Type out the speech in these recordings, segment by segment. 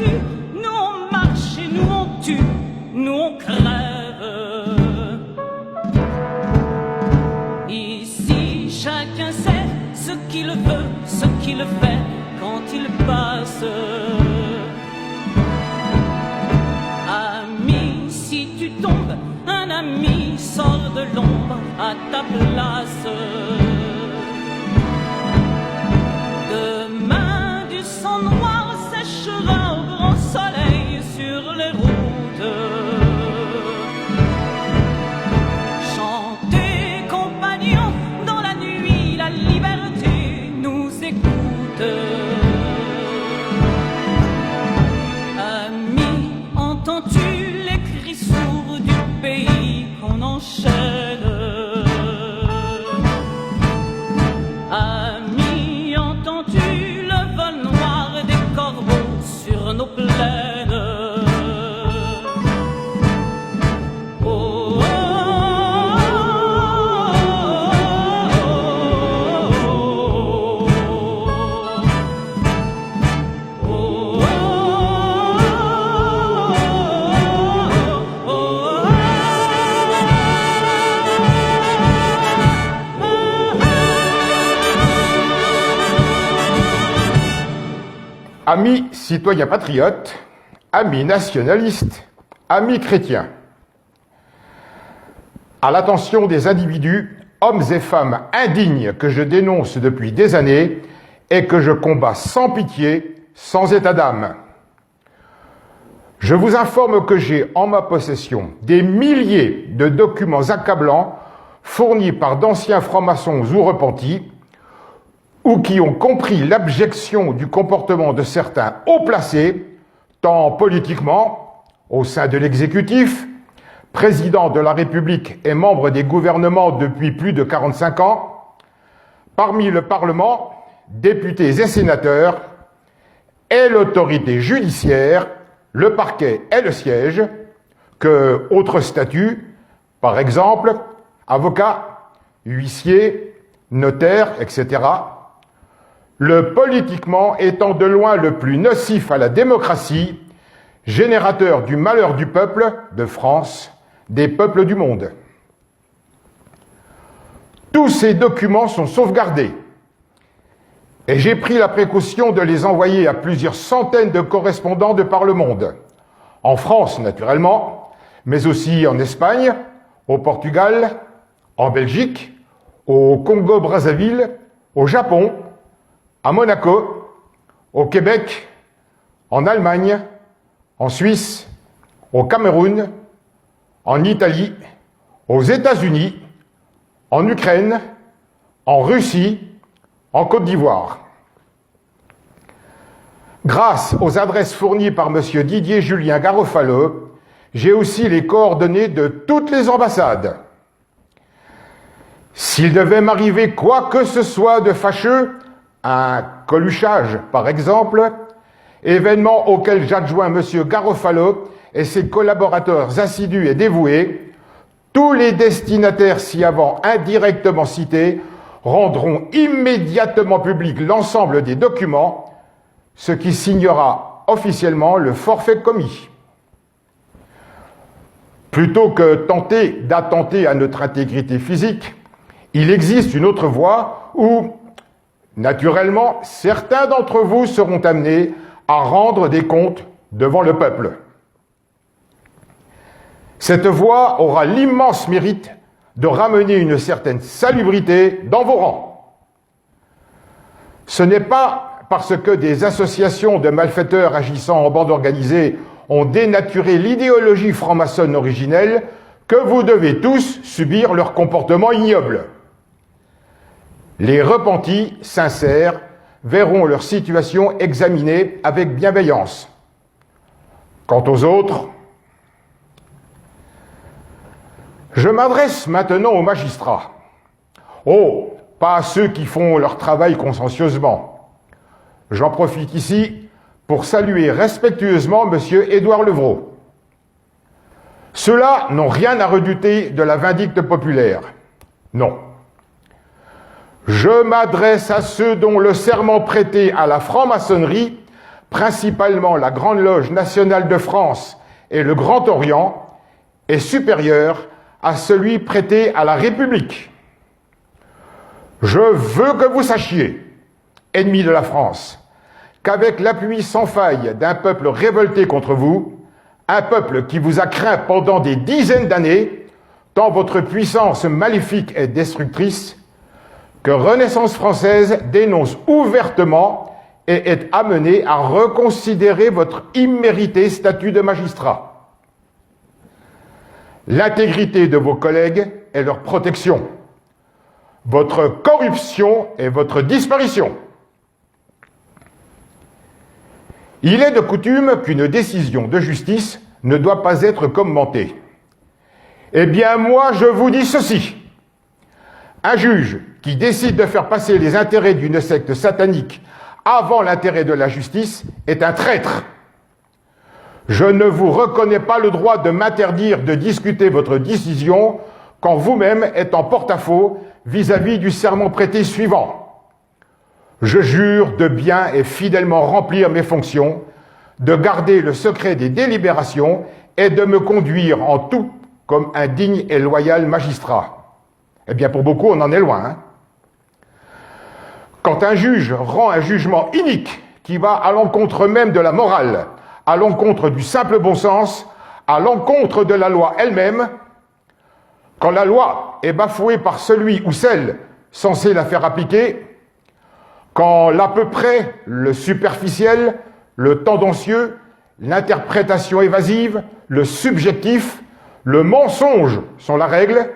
battu, nous on marche et nous on tue, nous on crève. Ici chacun sait ce qu'il veut, ce qu'il fait quand il passe. Ami, si tu tombes, un ami sort de l'ombre à ta place. Demain du sang noir séchera au grand soleil sur les routes. Chantez, compagnons, dans la nuit la liberté nous écoute. Ami, entends-tu les cris sourds du pays qu'on enchaîne? Ami, entends-tu le vol noir des corbeaux sur nos plaines? Oh, oh, oh, oh, Amis citoyens patriotes, amis nationalistes, amis chrétiens, à l'attention des individus, hommes et femmes indignes que je dénonce depuis des années et que je combats sans pitié, sans état d'âme. Je vous informe que j'ai en ma possession des milliers de documents accablants fournis par d'anciens francs-maçons ou repentis, ou qui ont compris l'abjection du comportement de certains hauts placés, tant politiquement, au sein de l'exécutif, président de la République et membre des gouvernements depuis plus de 45 ans, parmi le Parlement, députés et sénateurs, et l'autorité judiciaire, le parquet et le siège, que autres statuts, par exemple, avocats, huissiers, notaires, etc., le politiquement étant de loin le plus nocif à la démocratie, générateur du malheur du peuple de France, des peuples du monde. Tous ces documents sont sauvegardés et j'ai pris la précaution de les envoyer à plusieurs centaines de correspondants de par le monde, en France naturellement, mais aussi en Espagne, au Portugal, en Belgique, au Congo-Brazzaville, au Japon, à Monaco, au Québec, en Allemagne, en Suisse, au Cameroun, en Italie, aux États-Unis, en Ukraine, en Russie, en Côte d'Ivoire. Grâce aux adresses fournies par M. Didier Julien Garofalo, j'ai aussi les coordonnées de toutes les ambassades. S'il devait m'arriver quoi que ce soit de fâcheux, un coluchage par exemple, événement auquel j'adjoins M. Garofalo et ses collaborateurs assidus et dévoués, tous les destinataires ci avant indirectement cités rendront immédiatement public l'ensemble des documents, ce qui signera officiellement le forfait commis. Plutôt que tenter d'attenter à notre intégrité physique, il existe une autre voie où, naturellement, certains d'entre vous seront amenés à rendre des comptes devant le peuple. Cette voie aura l'immense mérite de ramener une certaine salubrité dans vos rangs. Ce n'est pas parce que des associations de malfaiteurs agissant en bande organisée ont dénaturé l'idéologie franc-maçonne originelle que vous devez tous subir leur comportement ignoble. Les repentis, sincères, verront leur situation examinée avec bienveillance. Quant aux autres, je m'adresse maintenant aux magistrats. Oh, pas à ceux qui font leur travail consciencieusement. J'en profite ici pour saluer respectueusement M. Édouard Levrault. Ceux-là n'ont rien à redouter de la vindicte populaire. Non. Je m'adresse à ceux dont le serment prêté à la franc-maçonnerie principalement la Grande Loge nationale de France et le Grand Orient, est supérieur à celui prêté à la République. Je veux que vous sachiez, ennemis de la France, qu'avec l'appui sans faille d'un peuple révolté contre vous, un peuple qui vous a craint pendant des dizaines d'années, tant votre puissance maléfique est destructrice, que Renaissance française dénonce ouvertement et est amenée à reconsidérer votre immérité statut de magistrat. L'intégrité de vos collègues est leur protection. Votre corruption est votre disparition. Il est de coutume qu'une décision de justice ne doit pas être commentée. Eh bien, moi, je vous dis ceci. Un juge qui décide de faire passer les intérêts d'une secte satanique avant l'intérêt de la justice est un traître. Je ne vous reconnais pas le droit de m'interdire de discuter votre décision quand vous-même êtes en porte-à-faux vis-à-vis du serment prêté suivant. Je jure de bien et fidèlement remplir mes fonctions, de garder le secret des délibérations et de me conduire en tout comme un digne et loyal magistrat. Eh bien, pour beaucoup, on en est loin. Hein. Quand un juge rend un jugement inique qui va à l'encontre même de la morale, à l'encontre du simple bon sens, à l'encontre de la loi elle-même, quand la loi est bafouée par celui ou celle censée la faire appliquer, quand l'à peu près, le superficiel, le tendancieux, l'interprétation évasive, le subjectif, le mensonge sont la règle,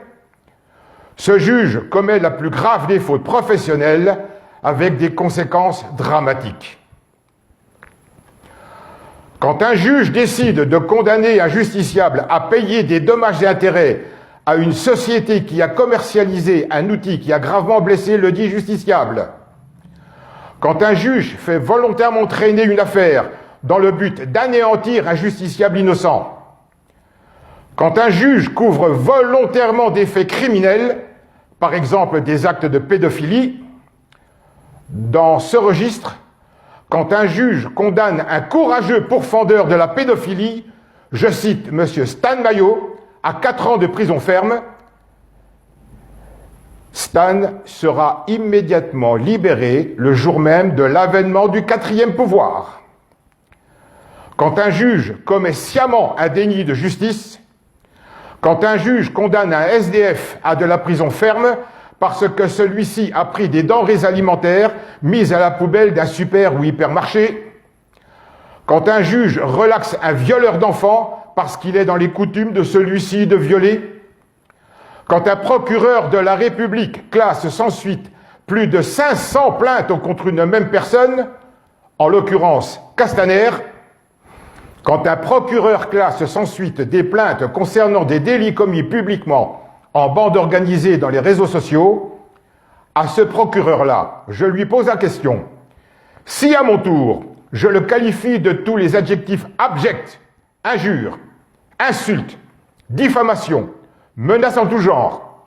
ce juge commet la plus grave des fautes professionnelles avec des conséquences dramatiques. Quand un juge décide de condamner un justiciable à payer des dommages et intérêts à une société qui a commercialisé un outil qui a gravement blessé le dit justiciable, quand un juge fait volontairement traîner une affaire dans le but d'anéantir un justiciable innocent, quand un juge couvre volontairement des faits criminels, par exemple des actes de pédophilie, dans ce registre, quand un juge condamne un courageux pourfendeur de la pédophilie, je cite M. Stan Maillot, à 4 ans de prison ferme, Stan sera immédiatement libéré le jour même de l'avènement du 4e pouvoir. Quand un juge commet sciemment un déni de justice, quand un juge condamne un SDF à de la prison ferme parce que celui-ci a pris des denrées alimentaires mises à la poubelle d'un super ou hypermarché, quand un juge relaxe un violeur d'enfants parce qu'il est dans les coutumes de celui-ci de violer, quand un procureur de la République classe sans suite plus de 500 plaintes contre une même personne, en l'occurrence Castaner, quand un procureur classe sans suite des plaintes concernant des délits commis publiquement en bande organisée dans les réseaux sociaux, à ce procureur-là, je lui pose la question. Si à mon tour, je le qualifie de tous les adjectifs abjects, injures, insultes, diffamation, menaces en tout genre,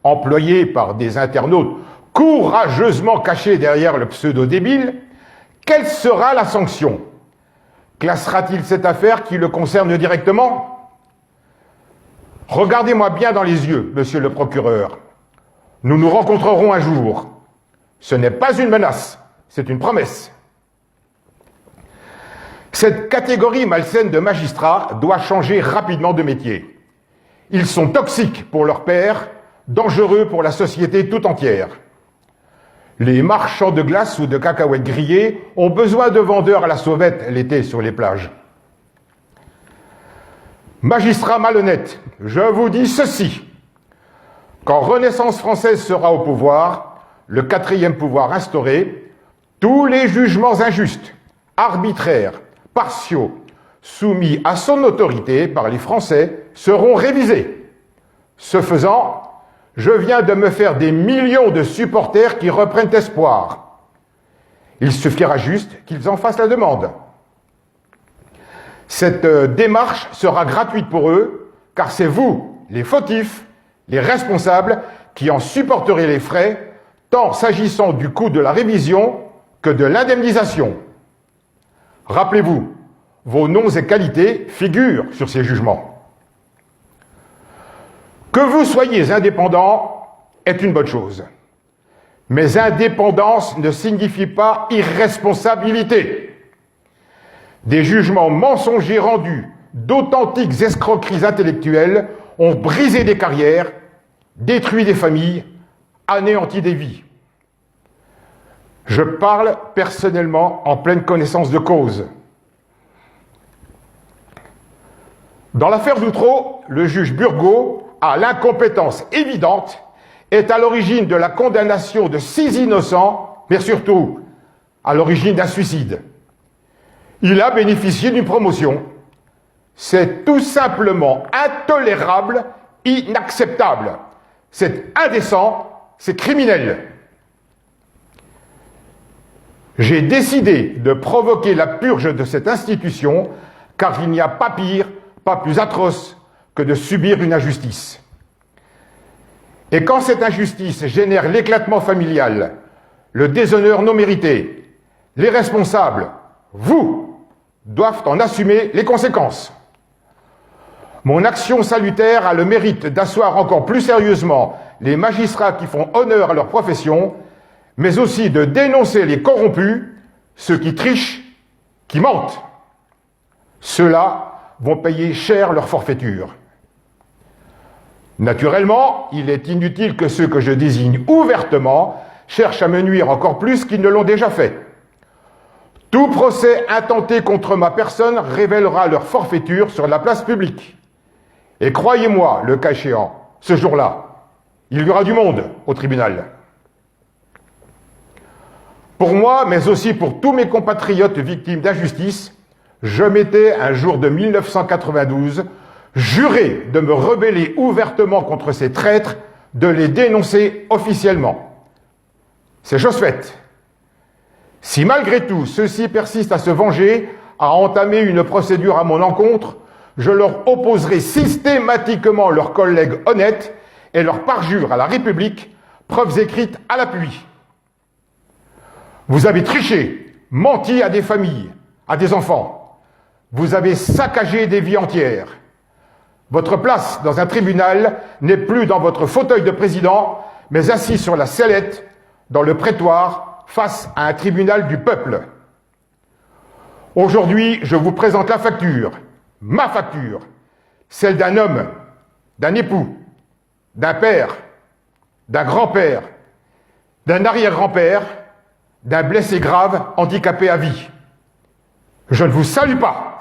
employés par des internautes courageusement cachés derrière le pseudo-débile, quelle sera la sanction ? Classera-t-il cette affaire qui le concerne directement ? Regardez-moi bien dans les yeux, monsieur le procureur. Nous nous rencontrerons un jour. Ce n'est pas une menace, c'est une promesse. Cette catégorie malsaine de magistrats doit changer rapidement de métier. Ils sont toxiques pour leurs pairs, dangereux pour la société tout entière. Les marchands de glace ou de cacahuètes grillées ont besoin de vendeurs à la sauvette l'été sur les plages. Magistrats malhonnêtes, je vous dis ceci. Quand Renaissance française sera au pouvoir, le 4e pouvoir instauré, tous les jugements injustes, arbitraires, partiaux, soumis à son autorité par les Français seront révisés. Ce faisant, je viens de me faire des millions de supporters qui reprennent espoir. Il suffira juste qu'ils en fassent la demande. Cette démarche sera gratuite pour eux, car c'est vous, les fautifs, les responsables, qui en supporterez les frais, tant s'agissant du coût de la révision que de l'indemnisation. Rappelez-vous, vos noms et qualités figurent sur ces jugements. Que vous soyez indépendant est une bonne chose. Mais indépendance ne signifie pas irresponsabilité. Des jugements mensongers rendus d'authentiques escroqueries intellectuelles ont brisé des carrières, détruit des familles, anéanti des vies. Je parle personnellement en pleine connaissance de cause. Dans l'affaire d'Outreau, le juge Burgot, à l'incompétence évidente, est à l'origine de la condamnation de 6 innocents, mais surtout à l'origine d'un suicide. Il a bénéficié d'une promotion. C'est tout simplement intolérable, inacceptable. C'est indécent, c'est criminel. J'ai décidé de provoquer la purge de cette institution, car il n'y a pas pire, pas plus atroce que de subir une injustice. Et quand cette injustice génère l'éclatement familial, le déshonneur non mérité, les responsables, vous, doivent en assumer les conséquences. Mon action salutaire a le mérite d'asseoir encore plus sérieusement les magistrats qui font honneur à leur profession, mais aussi de dénoncer les corrompus, ceux qui trichent, qui mentent. Ceux-là vont payer cher leur forfaiture. Naturellement, il est inutile que ceux que je désigne ouvertement cherchent à me nuire encore plus qu'ils ne l'ont déjà fait. Tout procès intenté contre ma personne révélera leur forfaiture sur la place publique. Et croyez-moi, le cas échéant, ce jour-là, il y aura du monde au tribunal. Pour moi, mais aussi pour tous mes compatriotes victimes d'injustice, je m'étais, un jour de 1992, juré de me rebeller ouvertement contre ces traîtres, de les dénoncer officiellement. C'est chose faite. Si malgré tout ceux-ci persistent à se venger, à entamer une procédure à mon encontre, je leur opposerai systématiquement leurs collègues honnêtes et leur parjure à la République, preuves écrites à l'appui. Vous avez triché, menti à des familles, à des enfants. Vous avez saccagé des vies entières. Votre place dans un tribunal n'est plus dans votre fauteuil de président, mais assis sur la sellette, dans le prétoire, face à un tribunal du peuple. Aujourd'hui, je vous présente la facture, ma facture, celle d'un homme, d'un époux, d'un père, d'un grand-père, d'un arrière-grand-père, d'un blessé grave, handicapé à vie. Je ne vous salue pas.